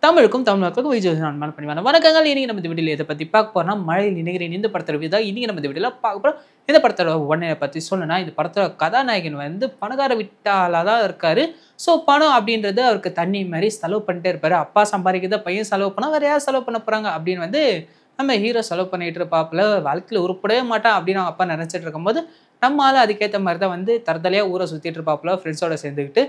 தமிழுக்கும் தமிழ் மக்களுக்கும் விஜய் நான் பண்ணி வணக்கங்கள். இன்னைக்கு நம்ம இந்த வீடியோல இதை பத்தி பார்க்க போறோம்னா மழையில் நினைக்கிறேன் இந்த படத்தோட விதா. இன்னைக்கு நம்ம இந்த வீடியோல பார்க்க போறோம். இந்த படத்தோட ஒன்னை பத்தி சொல்லணும்னா இந்த படத்தோட கதாநாயகன் வந்து பணக்கார வீட்டாளா தான் இருக்காரு. ஸோ பணம் அப்படின்றது அவருக்கு தண்ணி மாதிரி செலவு பண்ணிட்டே இருப்பாரு. அப்பா சம்பாதிக்கிறத பையன் செலவு பண்ணா வேற யார் செலவு பண்ண போறாங்க அப்படின்னு வந்து நம்ம ஹீரோ செலவு பண்ணிட்டு இருப்பாப்புல. வாழ்க்கையில் உருப்படவே மாட்டான் அப்படின்னு அவங்க அப்பா நினைச்சிட்டு இருக்கும்போது நம்ம ஆள் அதுக்கேற்ற மாதிரி தான் வந்து தரதலையா ஊரை சுத்திட்டு இருப்பாப்புல ஃப்ரெண்ட்ஸோட சேர்ந்துக்கிட்டு.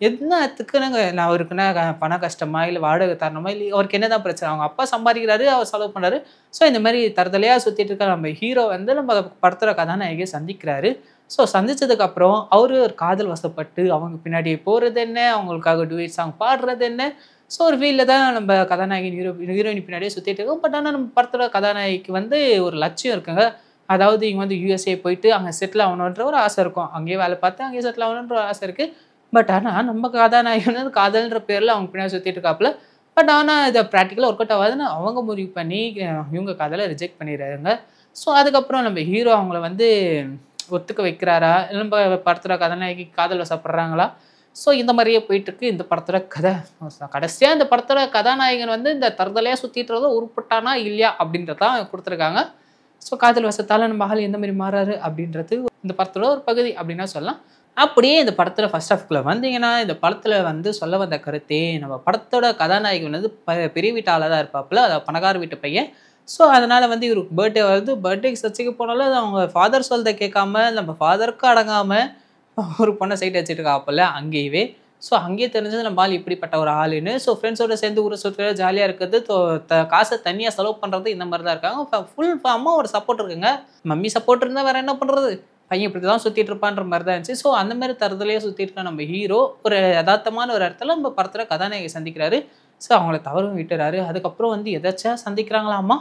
என்னத்துக்குன்னு நான் அவருக்குன்னா பண கஷ்டமா இல்லை வாடகை தரணுமா இல்லை அவருக்கு என்ன தான் பிரச்சனை, அவங்க அப்பா சம்பாதிக்கிறாரு அவர் செலவு பண்ணுறாரு. ஸோ இந்த மாதிரி தரதலையாக சுற்றிட்டு இருக்க நம்ம ஹீரோ வந்து நம்ம படத்தோட கதாநாயகியை சந்திக்கிறாரு. ஸோ சந்திச்சதுக்கப்புறம் அவர் ஒரு காதல் வசப்பட்டு அவங்க பின்னாடி போகிறது என்ன, அவங்களுக்காக டுவேட் சாங் பாடுறது என்ன. ஸோ ஒரு ஃபீல்டில் தான் நம்ம கதாநாயகன் ஹீரோயின் பின்னாடியே சுற்றிட்டு இருக்கோம். பட் ஆனால் நம்ம படத்தோட கதாநாயகிக்கு வந்து ஒரு லட்சியம் இருக்குங்க. அதாவது இங்கே வந்து யூஎஸ்ஏ போயிட்டு அங்கே செட்டில் ஆகணுன்ற ஒரு ஆசை இருக்கும். அங்கேயே வேலை பார்த்து அங்கேயே செட்டில் ஆகணுன்ற ஒரு ஆசை இருக்குது. பட் ஆனால் நம்ம கதாநாயகன் வந்து காதல்ன்ற பேரில் அவங்க பின்னாடி சுற்றிட்டு இருக்காப்புல. பட் ஆனால் இதை ப்ராக்டிக்கலாக ஒர்க் அவுட் ஆகாதுன்னு அவங்க முடிவு பண்ணி இவங்க காதலை ரிஜெக்ட் பண்ணிடுறாங்க. ஸோ அதுக்கப்புறம் நம்ம ஹீரோ அவங்கள வந்து ஒத்துக்க வைக்கிறாரா, இல்லை நம்ம படத்தோட கதாநாயகி காதல் வசப்படுறாங்களா. ஸோ இந்த மாதிரியே போயிட்டுருக்கு இந்த படத்தோட கதை. கடைசியாக இந்த படத்தோட கதாநாயகன் வந்து இந்த தரதலையாக சுற்றிட்டுறதோ உருப்பட்டானா இல்லையா அப்படின்றதான் கொடுத்துருக்காங்க. ஸோ காதல் வசத்தால் நம்ம மகள் எந்த மாதிரி மாறாரு அப்படின்றது இந்த படத்தோட ஒரு பகுதி அப்படின்னா சொல்லலாம். அப்படியே இந்த படத்தில் ஃபர்ஸ்ட் ஹாஃப்குள்ளே வந்தீங்கன்னா இந்த படத்தில் வந்து சொல்ல வந்த கருத்தே நம்ம படத்தோட கதாநாயகி வந்து பெரிய வீட்டு ஆளாக தான் இருப்பாப்புல, அதாவது பணக்கார வீட்டு பையன். ஸோ அதனால் வந்து இவருக்கு பர்த்டே வருது. பர்த்டேக்கு சர்ச்சைக்கு போனாலும் அது அவங்க ஃபாதர் சொல்றதை கேட்காம நம்ம ஃபாதருக்கும் அடங்காமல் ஒரு பொண்ணை சைட் வச்சுட்டு இருக்காப்புல அங்கேயே. ஸோ அங்கேயே தெரிஞ்சது நம்ம ஆள் இப்படிப்பட்ட ஒரு ஆளுன்னு. ஸோ ஃப்ரெண்ட்ஸோட சேர்ந்து ஊரை சுற்றுற ஜாலியாக இருக்கிறது, காசை தனியாக செலவு பண்ணுறது, இந்த மாதிரி தான் இருக்காங்க. ஃபுல் அம்மாவோட சப்போர்ட் இருக்குங்க. மம்மி சப்போர்ட் இருந்தால் வேறு என்ன பண்ணுறது, பையன் இப்படி தான் சுற்றிட்டு இருப்பான்ற மாதிரி தான் இருந்துச்சு. ஸோ அந்த மாதிரி தரதுலேயே சுற்றிட்டு இருக்க நம்ம ஹீரோ ஒரு யதார்த்தமான ஒரு இடத்துல நம்ம படத்தில் கதாநாயகி சந்திக்கிறாரு. ஸோ அவங்கள தவறும் விட்டுறாரு. அதுக்கப்புறம் வந்து எதாச்சும் சந்திக்கிறாங்களாமா.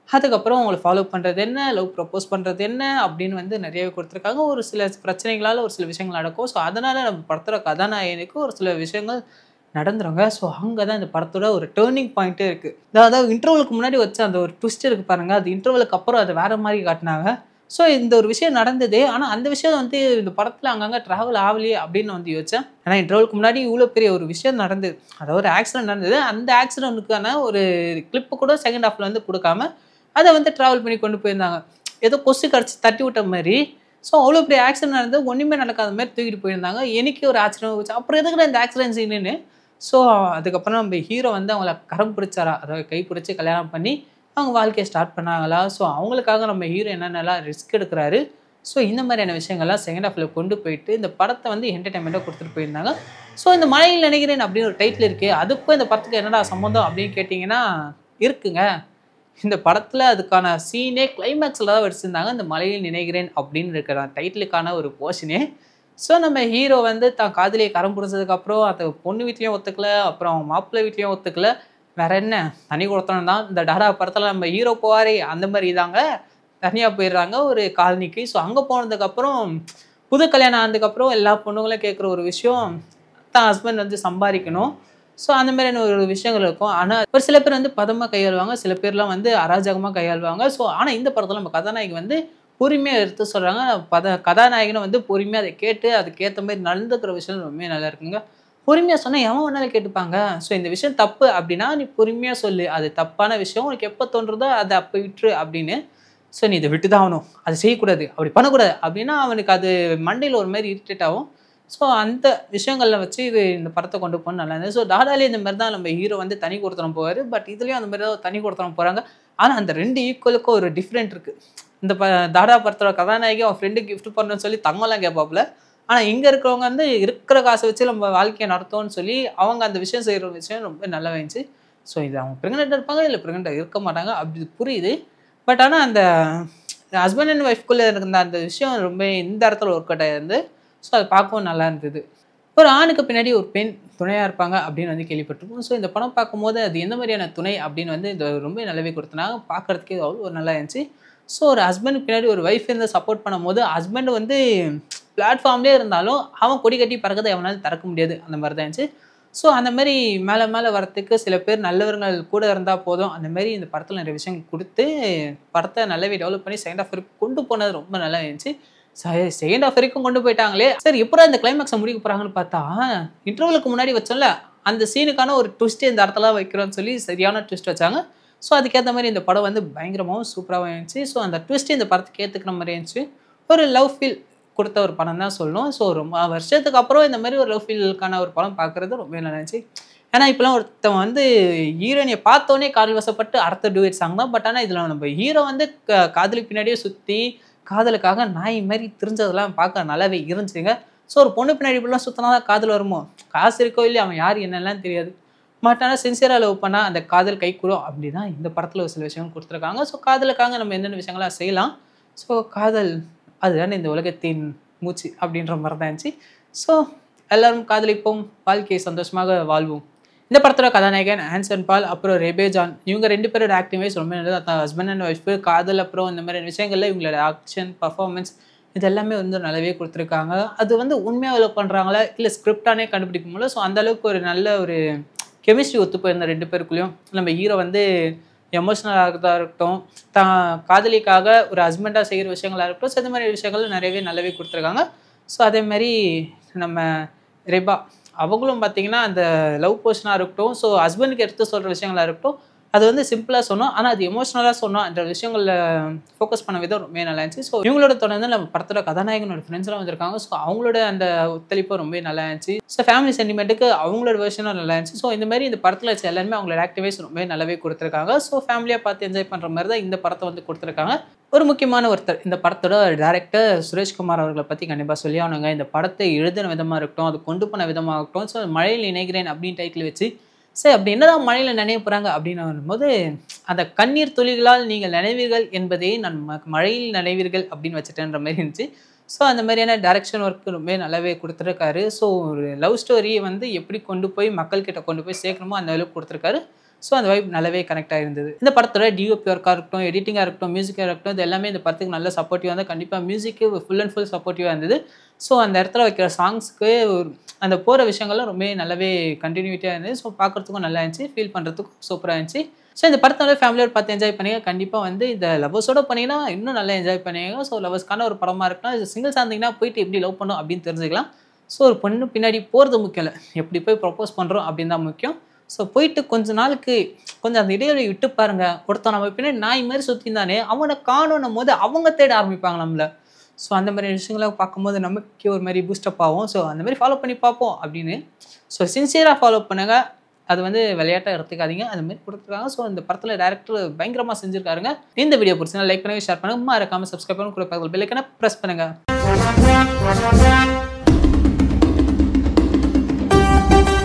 அதுக்கப்புறம் அவங்கள ஃபாலோ பண்ணுறது என்ன, லவ் ப்ரப்போஸ் பண்ணுறது என்ன அப்படின்னு வந்து நிறையவே கொடுத்துருக்காங்க. ஒரு சில பிரச்சனைகளால் ஒரு சில விஷயங்கள் நடக்கும். ஸோ அதனால் நம்ம படத்தோட கதாநாயகனுக்கு ஒரு சில விஷயங்கள் நடந்துருங்க. ஸோ அங்கே தான் இந்த படத்தோட ஒரு டேர்னிங் பாயிண்ட்டே இருக்குது. அதாவது இன்டர்வலுக்கு முன்னாடி வச்ச அந்த ஒரு ட்விஸ்ட் இருக்குது பாருங்கள், அது இன்டர்வலுக்கு அப்புறம் அதை வேறு மாதிரி காட்டினாங்க. ஸோ இந்த ஒரு விஷயம் நடந்தது. ஆனால் அந்த விஷயம் வந்து இந்த படத்தில் அங்கங்கே ட்ராவல் ஆகலையே அப்படின்னு வந்து யோசித்தேன். ஏன்னா இன்டர்வலுக்கு முன்னாடி இவ்வளோ பெரிய ஒரு விஷயம் நடந்தது, அதாவது ஒரு ஆக்சிடென்ட் நடந்தது. அந்த ஆக்சிடென்ட்டுக்கான ஒரு கிளிப்பு கூட செகண்ட் ஹாஃபில் வந்து கொடுக்காம அதை வந்து ட்ராவல் பண்ணி கொண்டு போயிருந்தாங்க. ஏதோ கொசு கடிச்சு தட்டி விட்ட மாதிரி. ஸோ அவ்வளோ பெரிய ஆக்சிடென்ட் நடந்தது, ஒன்றுமே நடக்காத மாதிரி தூக்கிட்டு போயிருந்தாங்க. எனக்கு ஒரு ஆச்சரியம் வச்சு அப்புறம் எதுக்குடா இந்த ஆக்சிடென்ட் சீனுன்னு. ஸோ அதுக்கப்புறம் நம்ம ஹீரோ வந்து அவங்கள கரம் பிடிச்சாரா, அதாவது கை பிடிச்சி கல்யாணம் பண்ணி அவங்க வாழ்க்கையை ஸ்டார்ட் பண்ணாங்களா. ஸோ அவங்களுக்காக நம்ம ஹீரோ என்னென்னலாம் ரிஸ்க் எடுக்கிறாரு. ஸோ இந்த மாதிரியான விஷயங்கள்லாம் செகண்ட் ஹாஃபில் கொண்டு போயிட்டு இந்த படத்தை வந்து என்டர்டைன்மெண்ட்டாக கொடுத்துட்டு போயிருந்தாங்க. ஸோ இந்த மழையில் நினைக்கிறேன் அப்படின்னு ஒரு டைட்டில் இருக்குது. அதுக்கும் இந்த படத்துக்கு என்னடா சம்மந்தம் அப்படின்னு கேட்டிங்கன்னா இருக்குங்க. இந்த படத்தில் அதுக்கான சீனே கிளைமேக்ஸில் தான் வச்சுருந்தாங்க. இந்த மழையில் நினைக்கிறேன் அப்படின்னு இருக்கிற டைட்டிலுக்கான ஒரு போர்ஷனே. ஸோ நம்ம ஹீரோ வந்து தான் காதலியை கரம் பிடிச்சதுக்கப்புறம் அந்த பொண்ணு வீட்லேயும் ஒத்துக்கல, அப்புறம் அவங்க மாப்பிள்ளை வீட்லேயும் ஒத்துக்கல. வேற என்ன, தனி கொடுத்தோம் தான். இந்த டாடா படத்தில் நம்ம ஹீரோ போவாரே அந்த மாதிரி தாங்க. தனியாக போயிடுறாங்க ஒரு காலனிக்கு. ஸோ அங்கே போனதுக்கப்புறம் புது கல்யாணம் ஆனதுக்கப்புறம் எல்லா பொண்ணுங்களும் கேட்குற ஒரு விஷயம், தான் ஹஸ்பண்ட் வந்து சம்பாதிக்கணும். ஸோ அந்த மாதிரியான ஒரு விஷயங்கள் இருக்கும். ஆனால் ஒரு சில பேர் வந்து பதமாக கையாளுவாங்க, சில பேர்லாம் வந்து அராஜகமாக கையாளுவாங்க. ஸோ ஆனால் இந்த படத்தில் நம்ம கதாநாயகி வந்து பொறுமையாக எடுத்து சொல்கிறாங்க. கதாநாயகனை வந்து பொறுமையாக அதை கேட்டு அதுக்கேற்ற மாதிரி நடந்துக்கிற விஷயம் ரொம்ப நல்லா இருக்குங்க. பொறுமையாக சொன்னால் எவன் வேணாலும் கேட்டுப்பாங்க. ஸோ இந்த விஷயம் தப்பு அப்படின்னா நீ பொறுமையாக சொல்லு, அது தப்பான விஷயம், உனக்கு எப்போ தோன்றுறதோ அதை அப்போ விட்டுரு அப்படின்னு. ஸோ நீ இதை விட்டு தான் ஆகணும், அதை செய்யக்கூடாது, அப்படி பண்ணக்கூடாது அப்படின்னா அவனுக்கு அது மண்டையில் ஒரு மாதிரி இரிட்டேட் ஆகும். ஸோ அந்த விஷயங்களில் வச்சு இது இந்த படத்தை கொண்டு போகணும் நல்லா இருந்தது. ஸோ டாடாலே இந்த மாதிரி தான் நம்ம ஹீரோ வந்து தனி கொடுத்தனம் போவார். பட் இதுலேயும் அந்த மாதிரி தான் தனி கொடுத்தனம் போகிறாங்க. ஆனால் அந்த ரெண்டு ஈக்குவலுக்கும் ஒரு டிஃப்ரெண்ட் இருக்குது. இந்த தாடா படத்தோட கதாநாயகி அவன் ஃப்ரெண்டுக்கு கிஃப்ட் பண்ணணும்னு சொல்லி தங்கம்லாம் கேட்பாப்புல. ஆனால் இங்கே இருக்கிறவங்க வந்து இருக்கிற காசை வச்சு நம்ம வாழ்க்கையை நடத்தோம்னு சொல்லி அவங்க அந்த விஷயம் செய்கிற விஷயம் ரொம்ப நல்லா இருந்துச்சு. ஸோ இது அவங்க ப்ரெக்னெண்ட்டாக இருப்பாங்க, இல்லை ப்ரெக்னெண்ட்டாக இருக்க மாட்டாங்க அப்படி புரியுது. பட் ஆனால் அந்த ஹஸ்பண்ட் அண்ட் ஒய்ஃப்குள்ளே இருந்த அந்த விஷயம் ரொம்ப இந்த இடத்துல ஒர்க் அவுட் ஆகிருந்து. ஸோ அது பார்க்கவும் நல்லா இருந்தது. ஒரு ஆணுக்கு பின்னாடி ஒரு பெண் துணையாக இருப்பாங்க அப்படின்னு வந்து கேள்விப்பட்டிருக்கோம். ஸோ இந்த படம் பார்க்கும்போது அது எந்த மாதிரியான துணை அப்படின்னு வந்து இந்த ரொம்ப நல்லாவே கொடுத்தனாங்க. பார்க்குறதுக்கே அவ்வளோ ஒரு நல்லா இருந்துச்சு. ஸோ ஒரு ஹஸ்பண்டுக்கு பின்னாடி ஒரு ஒய்ஃப் இருந்து சப்போர்ட் பண்ணும்போது ஹஸ்பண்ட் வந்து பிளாட்ஃபார்ம்லேயே இருந்தாலும் அவன் கொடி கட்டி பறக்கதை எவனாலும் திறக்க முடியாது, அந்த மாதிரி தான் இருந்துச்சு. ஸோ அந்த மாதிரி மேலே மேலே வரத்துக்கு சில பேர் நல்லவர்கள் கூட இருந்தால் போதும். அந்த மாதிரி இந்த படத்தில் நிறைய விஷயங்கள் கொடுத்து படத்தை நல்லாவே டெவலப் பண்ணி செகண்ட் ஹாஃப் வரைக்கும் கொண்டு போனது ரொம்ப நல்லா இருந்துச்சு. செகண்ட் ஹாஃப் வரைக்கும் கொண்டு போயிட்டாங்களே, சரி எப்போ இந்த கிளைமேக்ஸை முடிக்க போகிறாங்கன்னு பார்த்தா இன்டர்வலுக்கு முன்னாடி வச்சோம்ல அந்த சீனுக்கான ஒரு ட்விஸ்ட் இந்த இடத்துல வைக்கிறோன்னு சொல்லி சரியான ட்விஸ்ட் வச்சாங்க. ஸோ அதுக்கேற்ற மாதிரி இந்த படம் வந்து பயங்கரமாகவும் சூப்பராகவும் இருந்துச்சு. ஸோ அந்த ட்விஸ்ட் இந்த படத்துக்கு ஏற்றுக்கிற மாதிரி இருந்துச்சு. ஒரு லவ் ஃபீல் கொடுத்த ஒரு படம் தான் சொல்லணும். ஸோ ரொம்ப வருஷத்துக்கு அப்புறம் இந்த மாதிரி ஒரு லவ் ஃபீலுக்கான ஒரு படம் பார்க்குறது ரொம்ப நல்லா இருந்துச்சு. ஏன்னா இப்போலாம் ஒருத்தன் வந்து ஹீரோயினியை பார்த்தோன்னே காதல் வசப்பட்டு அடுத்த டூயட் சாங் தான். பட் ஆனால் இதில் நம்ம ஹீரோ வந்து காதலுக்கு பின்னாடியே சுற்றி காதலுக்காக நாய் மாதிரி திரிஞ்சதெல்லாம் பார்க்க நல்லாவே இருந்துச்சுங்க. ஸோ ஒரு பொண்ணு பின்னாடி இப்படிலாம் சுற்றினா தான் காதல் வருமோ? காசு இருக்கோ இல்லையா அவன் யார் என்னெல்லாம் தெரியாது. பட் ஆனால் சின்சியராக லவ் பண்ணால் அந்த காதல் கைக்கூடும். அப்படி தான் இந்த படத்தில் ஒரு சில விஷயங்கள் கொடுத்துருக்காங்க. ஸோ காதலுக்காக நம்ம என்னென்ன விஷயங்களாம் செய்யலாம். ஸோ காதல் அதுதானே இந்த உலகத்தின் மூச்சு அப்படின்ற மாதிரி தான் இருந்துச்சு. ஸோ எல்லாரும் காதலிப்போம், வாழ்க்கையை சந்தோஷமாக வாழ்வோம். இந்த படத்தோட கதாநாயகன் ஆன்சன் பால், அப்புறம் ரெபே ஜான், இவங்க 2 பேரோட ஆக்டிங் வைஸ் ரொம்ப நல்லது. ஹஸ்பண்ட் அண்ட் ஒய்ஃபு, காதல், அப்புறம் இந்த மாதிரி விஷயங்கள்ல இவங்களோட ஆக்ஷன் பர்ஃபார்மன்ஸ் இது எல்லாமே வந்து நல்லாவே கொடுத்துருக்காங்க. அது வந்து உண்மையாக லவ் பண்ணுறாங்களா இல்லை ஸ்கிரிப்டானே கண்டுபிடிக்க முடியல. ஸோ அந்தளவுக்கு ஒரு நல்ல ஒரு கெமிஸ்ட்ரி ஒத்து போயிருந்த 2 பேருக்குள்ளேயும். நம்ம ஹீரோ வந்து எமோஷ்னல் ஆகிறதா இருக்கட்டும், தான் காதலிக்காக ஒரு ஹஸ்பண்டாக செய்கிற விஷயங்களாக இருக்கட்டும், ஸோ இந்த மாதிரி விஷயங்கள் நிறையவே நல்லாவே கொடுத்துருக்காங்க. ஸோ அதேமாதிரி நம்ம ரெபா அவங்களும் பார்த்தீங்கன்னா அந்த லவ் போர்ஷனாக இருக்கட்டும், ஸோ ஹஸ்பண்டுக்கு எடுத்து சொல்கிற விஷயங்களாக இருக்கட்டும், அது வந்து சிம்பிளாக சொன்னோம். ஆனால் அது எமோஷ்னலாக சொன்னோம். அந்த விஷயங்களில் ஃபோக்கஸ் பண்ண விதம் ரொம்ப நல்லா இருந்துச்சு. ஸோ இவங்களோட தொடர்ந்து நம்ம படத்தோட கதாநாயகனோட ஃப்ரெண்ட்ஸ்லாம் வந்திருக்காங்க. ஸோ அவங்களோட அந்த ஒத்துழைப்பு ரொம்ப நல்லா இருந்துச்சு. ஸோ ஃபேமிலி சென்டிமெண்ட்டுக்கு அவங்களோட வெர்ஷனும் நல்லா இருந்துச்சு. ஸோ இந்த மாதிரி இந்த படத்தில் வச்சு எல்லாருமே அவங்களோட ஆக்டிவைஸ் ரொம்ப நல்லாவே கொடுத்துருக்காங்க. ஸோ ஃபேமிலியாக பார்த்து என்ஜாய் பண்ணுற மாதிரி தான் இந்த படத்தை வந்து கொடுத்துருக்காங்க. ஒரு முக்கியமான ஒருத்தர் இந்த படத்தோட டைரக்டர் சுரேஷ்குமார் அவர்களை பற்றி கண்டிப்பாக சொல்லி ஆகணுங்க. இந்த படத்தை எழுதின விதமாக இருக்கட்டும், அது கொண்டு போன விதமாக இருக்கட்டும், ஸோ மழையில் இணைகிறேன் அப்படின்னு டைட்டில் வச்சு சரி அப்படி என்னதான் மழையில் நினைய போகிறாங்க அப்படின்னு வரும்போது அந்த கண்ணீர் துளிகளால் நீங்கள் நினைவீர்கள் என்பதே நான் மழையில் நினைவீர்கள் அப்படின்னு வச்சுட்டேன்ற மாதிரி இருந்துச்சு. ஸோ அந்த மாதிரியான டைரக்ஷன் ஒர்க் ரொம்ப நல்லாவே கொடுத்துருக்காரு. ஸோ ஒரு லவ் ஸ்டோரியை வந்து எப்படி கொண்டு போய் மக்கள்கிட்ட கொண்டு போய் சேர்க்கணுமோ அந்த அளவுக்கு கொடுத்துருக்காரு. ஸோ அந்த வைப் நல்லாவே கனெக்ட் ஆகிருந்தது. இந்த படத்தோட டிஓபி ஒர்க்காக இருக்கட்டும், எடிட்டிங்காக இருக்கட்டும், மியூசிக்காக இருக்கட்டும், இது எல்லாமே இந்த படத்துக்கு நல்ல சப்போர்ட்டிவாக இருந்தால் கண்டிப்பாக மியூசிக்கு ஃபுல் அண்ட் ஃபுல் சப்போர்ட்டிவாக இருந்தது. ஸோ அந்த இடத்துல வைக்கிற சாங்ஸ்க்கு அந்த போகிற விஷயங்கள்லாம் ரொம்ப நல்லாவே கண்டினியூட்டியாக இருந்தது. ஸோ பார்க்குறதுக்கும் நல்லா இருந்துச்சு, ஃபீல் பண்ணுறதுக்கும் சூப்பராக இருந்துச்சு. ஸோ இந்த படத்தோட ஃபேமிலியோட பார்த்து என்ஜாய் பண்ணிங்க. கண்டிப்பாக வந்து இந்த லவ்வர்ஸோட பண்ணிங்கன்னா இன்னும் நல்லா என்ஜாய் பண்ணிங்க. ஸோ லவ்வர்ஸ்க்கான ஒரு படமாக இருக்கலாம். இது சிங்கிள்ஸாக இருந்தீங்கன்னா போயிட்டு எப்படி லவ் பண்ணணும் அப்படின்னு தெரிஞ்சுக்கலாம். ஸோ ஒரு பொண்ணு பின்னாடி போகிறது முக்கியம் இல்லை, எப்படி போய் ப்ரப்போஸ் பண்ணுறோம் அப்படின்னு தான் முக்கியம். ஸோ போயிட்டு கொஞ்ச நாளுக்கு கொஞ்சம் அந்த இடைவெளி விட்டு பாருங்க. ஒருத்தன் நம்ம பின்னாடி நாய் மாதிரி சுற்றிந்தானே அவனை காணணும் போது அவங்க தேட ஆரம்பிப்பாங்க நம்மளை. ஸோ அந்த மாதிரி விஷயங்களை பார்க்கும்போது நமக்கு ஒரு மாதிரி பூஸ்டப் ஆகும். ஸோ அந்த மாதிரி ஃபாலோ பண்ணி பார்ப்போம் அப்படின்னு. ஸோ சின்சியராக ஃபாலோ பண்ணுங்க. அது வந்து விளையாட்டாக எடுத்துக்காதீங்க. அது மாதிரி கொடுத்துருக்காங்க. ஸோ இந்த படத்தில் டேரக்டர் பயங்கரமாக செஞ்சுருக்காருங்க. இந்த வீடியோ பிடிச்சினா லைக் பண்ணுங்கள், ஷேர் பண்ணுங்கள், மறக்காமல் சப்ஸ்கிரைப் பண்ணி கூட பெல் ஐக்கனை ப்ரெஸ் பண்ணுங்கள்.